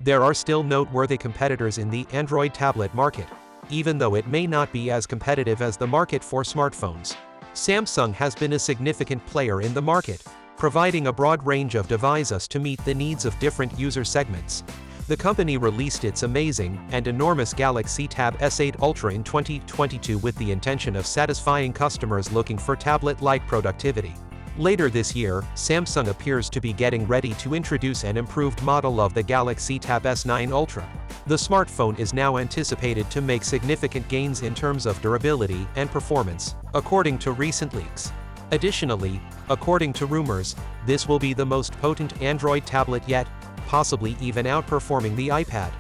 There are still noteworthy competitors in the Android tablet market, even though it may not be as competitive as the market for smartphones. Samsung has been a significant player in the market, providing a broad range of devices to meet the needs of different user segments. The company released its amazing and enormous Galaxy Tab S8 Ultra in 2022 with the intention of satisfying customers looking for tablet-like productivity. Later this year, Samsung appears to be getting ready to introduce an improved model of the Galaxy Tab S9 Ultra. The smartphone is now anticipated to make significant gains in terms of durability and performance, according to recent leaks. Additionally, according to rumors, this will be the most potent Android tablet yet, possibly even outperforming the iPad.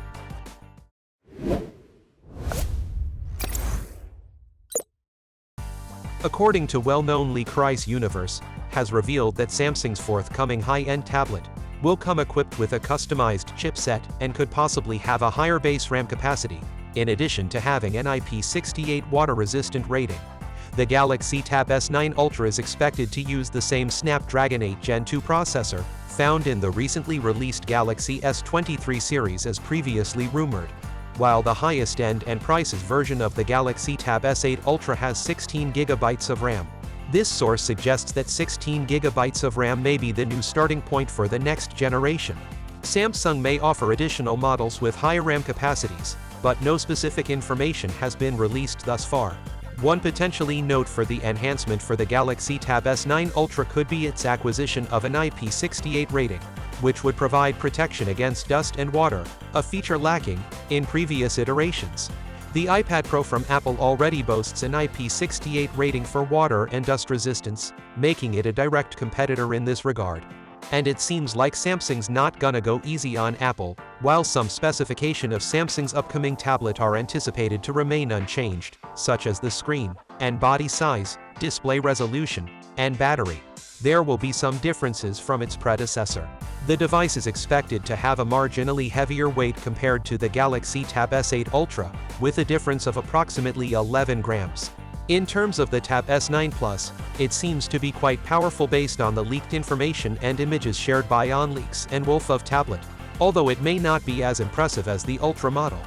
According to well-known leak, Crisis Universe has revealed that Samsung's forthcoming high-end tablet will come equipped with a customized chipset and could possibly have a higher base RAM capacity, in addition to having an IP68 water-resistant rating. The Galaxy Tab S9 Ultra is expected to use the same Snapdragon 8 Gen 2 processor found in the recently released Galaxy S23 series as previously rumored, while the highest-end and priciest version of the Galaxy Tab S8 Ultra has 16 GB of RAM. This source suggests that 16 GB of RAM may be the new starting point for the next generation. Samsung may offer additional models with higher RAM capacities, but no specific information has been released thus far. One potentially note for the enhancement for the Galaxy Tab S9 Ultra could be its acquisition of an IP68 rating, which would provide protection against dust and water, a feature lacking in previous iterations. The iPad Pro from Apple already boasts an IP68 rating for water and dust resistance, making it a direct competitor in this regard. And it seems like Samsung's not gonna go easy on Apple, while some specifications of Samsung's upcoming tablet are anticipated to remain unchanged, such as the screen and body size, display resolution, and battery. There will be some differences from its predecessor. The device is expected to have a marginally heavier weight compared to the Galaxy Tab S8 Ultra, with a difference of approximately 11 grams. In terms of the Tab S9 Plus, it seems to be quite powerful based on the leaked information and images shared by OnLeaks and Wolf of Tablet, although it may not be as impressive as the Ultra model.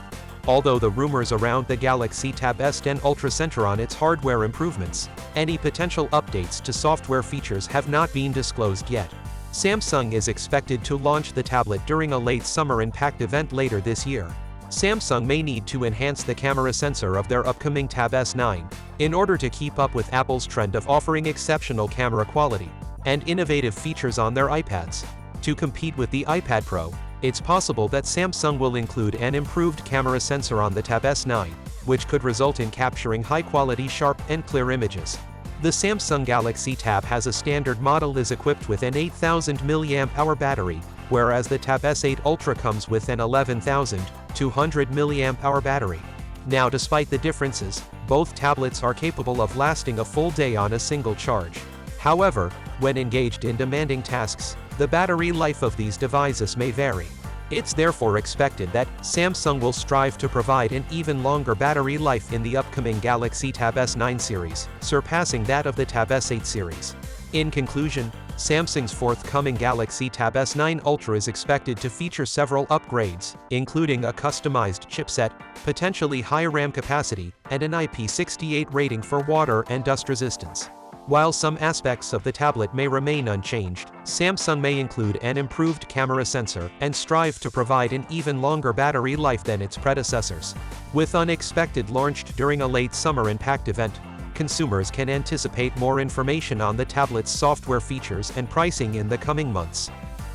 Although the rumors around the Galaxy Tab S10 Ultra center on its hardware improvements, any potential updates to software features have not been disclosed yet. Samsung is expected to launch the tablet during a late summer impact event later this year. Samsung may need to enhance the camera sensor of their upcoming Tab S9 in order to keep up with Apple's trend of offering exceptional camera quality and innovative features on their iPads. To compete with the iPad Pro, it's possible that Samsung will include an improved camera sensor on the Tab S9, which could result in capturing high-quality, sharp, and clear images. The Samsung Galaxy Tab has a standard model is equipped with an 8,000 mAh battery, whereas the Tab S8 Ultra comes with an 11,200 mAh battery. Now, despite the differences, both tablets are capable of lasting a full day on a single charge. However, when engaged in demanding tasks, the battery life of these devices may vary. It's therefore expected that Samsung will strive to provide an even longer battery life in the upcoming Galaxy Tab S9 series, surpassing that of the Tab S8 series. In conclusion, Samsung's forthcoming Galaxy Tab S9 Ultra is expected to feature several upgrades, including a customized chipset, potentially higher RAM capacity, and an IP68 rating for water and dust resistance. While some aspects of the tablet may remain unchanged, Samsung may include an improved camera sensor and strive to provide an even longer battery life than its predecessors. With unexpected launched during a late summer impact event, consumers can anticipate more information on the tablet's software features and pricing in the coming months.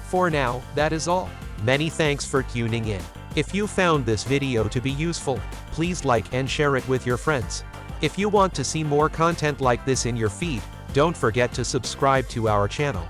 For now, that is all. Many thanks for tuning in. If you found this video to be useful, please like and share it with your friends. If you want to see more content like this in your feed, don't forget to subscribe to our channel.